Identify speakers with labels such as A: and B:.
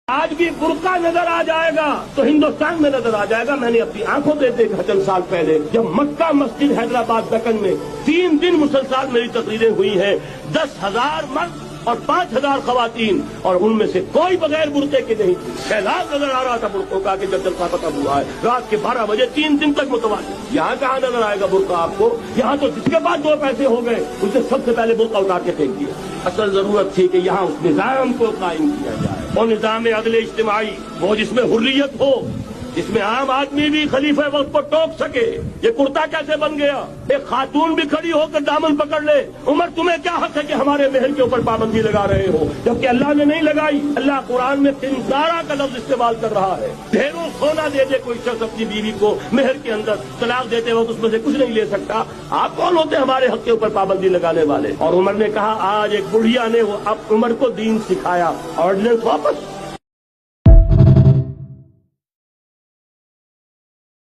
A: آج بھی برقع نظر آ جائے گا تو ہندوستان میں نظر آ جائے گا۔ میں نے اپنی آنکھوں سے دیکھا چند سال پہلے جب مکہ مسجد حیدرآباد دکن میں 3 دن مسلسل میری تقریریں ہوئی ہیں، 10,000 مرد اور 5,000 خواتین، اور ان میں سے کوئی بغیر برقعے کے نہیں تھی۔ سیلاب نظر آ رہا تھا برقعوں کا کہ جب جلسہ ختم ہوا ہے رات کے 12 بجے 3 دن تک متوالی۔ یہاں کہاں نظر آئے گا برقع آپ کو؟ یہاں تو جس کے پاس 2 پیسے ہو گئے اسے سب سے پہلے برقع اتار کے پھینک دیا۔ اصل ضرورت تھی کہ یہاں اس نظام کو قائم کیا جائے، اور نظام عدل اجتماعی، وہ جس میں حریت ہو، جس میں عام آدمی بھی خلیفہ وقت کو ٹوک سکے۔ یہ کرتا کیسے بن گیا؟ ایک خاتون بھی کھڑی ہو کر دامن پکڑ لے، عمر تمہیں کیا حق ہے کہ ہمارے مہر کے اوپر پابندی لگا رہے ہو؟ جبکہ اللہ نے نہیں لگائی۔ اللہ قرآن میں قنطارہ کا لفظ استعمال کر رہا ہے۔ ڈھیروں سونا دے دے کوئی شخص اپنی بیوی کو مہر کے اندر، طلاق دیتے وقت اس میں سے کچھ نہیں لے سکتا۔ آپ کون ہوتے ہمارے حق کے اوپر پابندی لگانے والے؟ اور عمر نے کہا، آج ایک بڑھیا نے وہ اب عمر کو دین سکھایا، آرڈیننس واپس۔